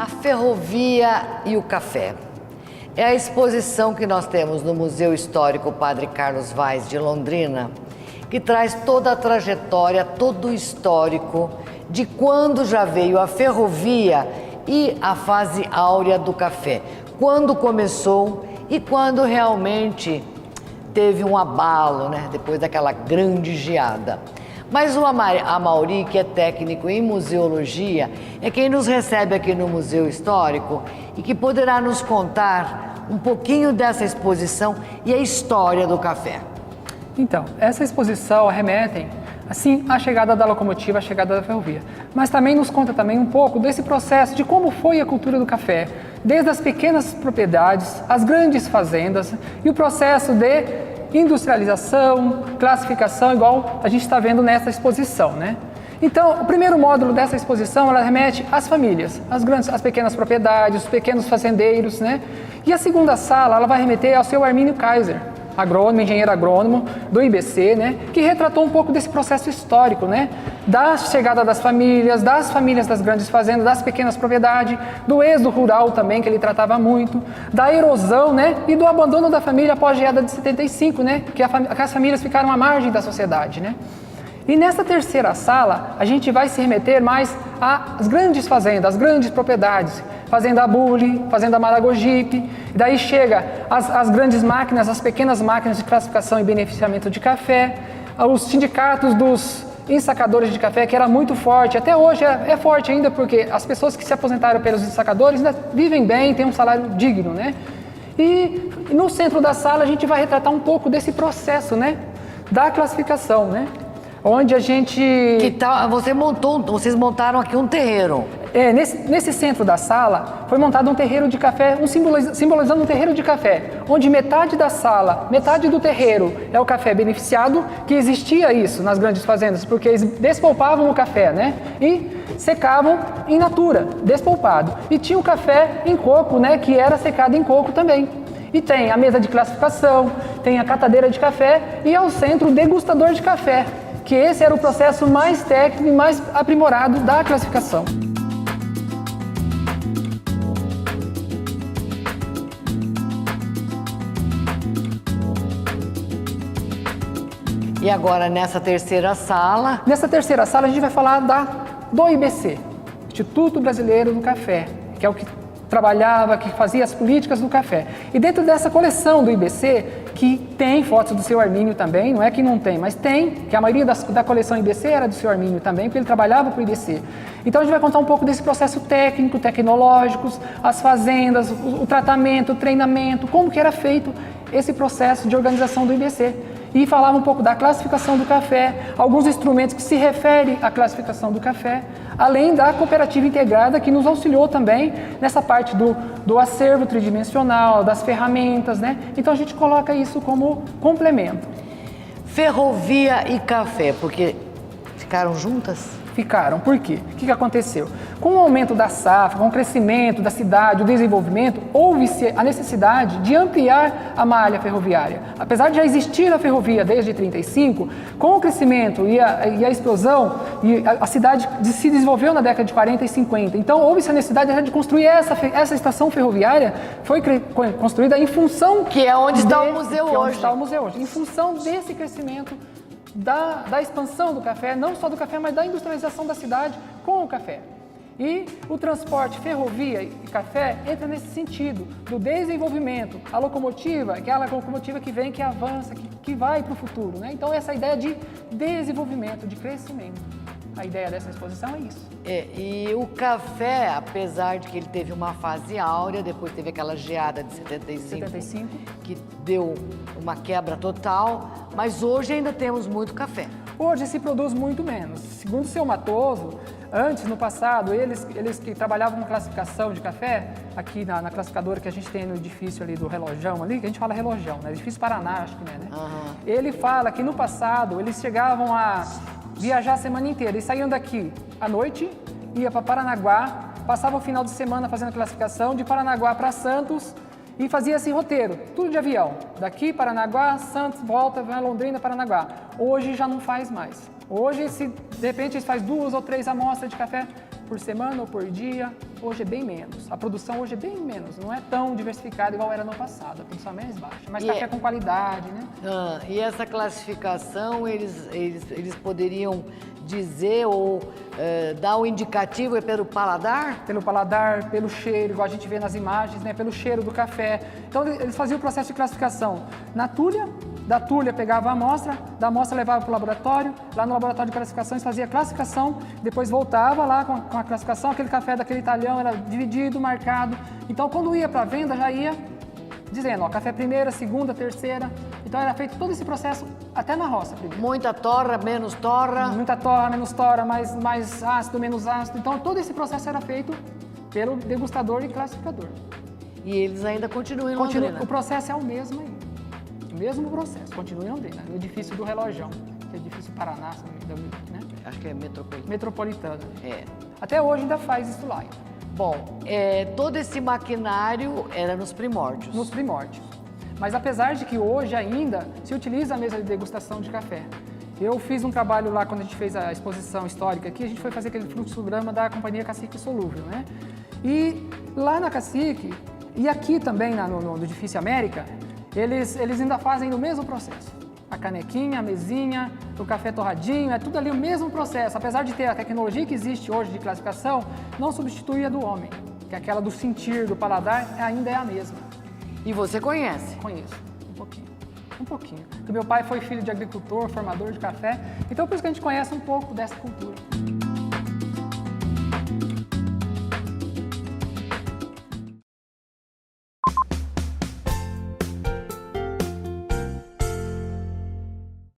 A ferrovia e o café. É a exposição que nós temos no Museu Histórico Padre Carlos Vaz de Londrina, que traz toda a trajetória, todo o histórico de quando já veio a ferrovia e a fase áurea do café. Quando começou e quando realmente teve um abalo, né? Depois daquela grande geada. Mas o Amaury, que é técnico em museologia, é quem nos recebe aqui no Museu Histórico e que poderá nos contar um pouquinho dessa exposição e a história do café. Então, essa exposição remete, assim, à chegada da locomotiva, à chegada da ferrovia. Mas também nos conta também um pouco desse processo de como foi a cultura do café, desde as pequenas propriedades, as grandes fazendas e o processo de industrialização, classificação, igual a gente está vendo nessa exposição, né? Então, o primeiro módulo dessa exposição, ela remete às famílias, às pequenas propriedades, os pequenos fazendeiros, né? E a segunda sala, ela vai remeter ao seu Armínio Kaiser, agrônomo, engenheiro agrônomo do IBC, né? Que retratou um pouco desse processo histórico, né? Da chegada das famílias das grandes fazendas, das pequenas propriedades, do êxodo rural também, que ele tratava muito, da erosão, né? E do abandono da família após a geada de 75, né? Que as famílias ficaram à margem da sociedade, né? E nessa terceira sala, a gente vai se remeter mais às grandes fazendas, às grandes propriedades, Fazenda Bulli, Fazenda Maragogipe, e daí chega as grandes máquinas, as pequenas máquinas de classificação e beneficiamento de café, os sindicatos dos ensacadores de café, que era muito forte, até hoje é forte ainda, porque as pessoas que se aposentaram pelos ensacadores ainda vivem bem, têm um salário digno, né? E no centro da sala a gente vai retratar um pouco desse processo, né? Da classificação, né? Onde a gente... Que tal? Vocês montaram aqui um terreiro. Nesse centro da sala foi montado um terreiro de café, simbolizando um terreiro de café, onde metade da sala, metade do terreiro é o café beneficiado, que existia isso nas grandes fazendas, porque eles despolpavam o café, né? E secavam in natura, despolpado. E tinha o café em coco, né? Que era secado em coco também. E tem a mesa de classificação, tem a catadeira de café e ao centro o degustador de café, que esse era o processo mais técnico e mais aprimorado da classificação. E agora nessa terceira sala... Nessa terceira sala a gente vai falar do IBC, Instituto Brasileiro do Café, que é o que trabalhava, que fazia as políticas do café. E dentro dessa coleção do IBC, que tem fotos do seu Armínio também, não é que não tem, mas tem, que a maioria da coleção IBC era do seu Armínio também, porque ele trabalhava para o IBC. Então a gente vai contar um pouco desse processo técnico, tecnológico, as fazendas, o tratamento, o treinamento, como que era feito esse processo de organização do IBC. E falava um pouco da classificação do café, alguns instrumentos que se referem à classificação do café, além da cooperativa integrada que nos auxiliou também nessa parte do acervo tridimensional, das ferramentas, né? Então a gente coloca isso como complemento. Ferrovia e café, porque ficaram juntas? Ficaram. Por quê? O que aconteceu? Com o aumento da safra, com o crescimento da cidade, o desenvolvimento, houve-se a necessidade de ampliar a malha ferroviária. Apesar de já existir a ferrovia desde 1935, com o crescimento e a explosão, a cidade se desenvolveu na década de 40 e 50. Então, houve-se a necessidade de construir essa estação ferroviária, foi construída em função... Que é onde está o museu hoje. Onde está o museu hoje. Em função desse crescimento da expansão do café, não só do café, mas da industrialização da cidade com o café. E o transporte ferrovia e café entra nesse sentido, do desenvolvimento. A locomotiva, aquela locomotiva que vem, que avança, que vai para o futuro, né? Então, essa ideia de desenvolvimento, de crescimento. A ideia dessa exposição é isso. E o café, apesar de que ele teve uma fase áurea, depois teve aquela geada de 75, que deu uma quebra total, mas hoje ainda temos muito café. Hoje se produz muito menos. Segundo o seu Matoso, antes, no passado, eles que trabalhavam com classificação de café, aqui na classificadora que a gente tem no edifício ali do Relojão, ali, que a gente fala Relojão, né? Edifício Paraná, acho que né? Uhum. Ele fala que no passado eles chegavam a viajar a semana inteira. Eles saíam daqui à noite, ia para Paranaguá, passava o final de semana fazendo classificação, de Paranaguá para Santos, e fazia esse roteiro, tudo de avião. Daqui, Paranaguá, Santos, volta, vai a Londrina, Paranaguá. Hoje já não faz mais. Hoje, de repente, eles fazem 2 ou 3 amostras de café por semana ou por dia. hoje é bem menos. A produção hoje é bem menos, não é tão diversificada igual era no passado. A produção é mais baixa, mas café com qualidade, né? E essa classificação, eles poderiam dizer ou dar um indicativo pelo paladar? Pelo paladar, pelo cheiro, igual a gente vê nas imagens, né? Pelo cheiro do café. Então eles faziam o processo de classificação na tulha, da tulha pegava a amostra, da amostra levava para o laboratório, lá no laboratório de classificação eles faziam a classificação, depois voltava lá com a classificação, aquele café daquele talhão era dividido, marcado. Então quando ia para a venda já ia dizendo, ó, café primeira, segunda, terceira. Então era feito todo esse processo até na roça primeiro. Muita torra, menos torra? Muita torra, menos torra, mais ácido, menos ácido. Então todo esse processo era feito pelo degustador e classificador. E eles ainda continuam em Londrina? O processo é o mesmo ainda. O mesmo processo, continua em Londrina, no edifício do Relojão, que é o edifício Paraná, né? Acho que é metropolitano. Metropolitana. É. Até hoje ainda faz isso lá. Bom, todo esse maquinário era nos primórdios. Nos primórdios. Mas apesar de que hoje ainda se utiliza a mesa de degustação de café. Eu fiz um trabalho lá quando a gente fez a exposição histórica aqui, a gente foi fazer aquele fluxograma da companhia Cacique Solúvel, né? E lá na Cacique, e aqui também no edifício América, eles ainda fazem o mesmo processo. A canequinha, a mesinha, o café torradinho, é tudo ali o mesmo processo. Apesar de ter a tecnologia que existe hoje de classificação, não substitui a do homem, que é aquela do sentir, do paladar, ainda é a mesma. E você conhece? Conheço, um pouquinho. Um pouquinho. Porque meu pai foi filho de agricultor, formador de café, então por isso que a gente conhece um pouco dessa cultura.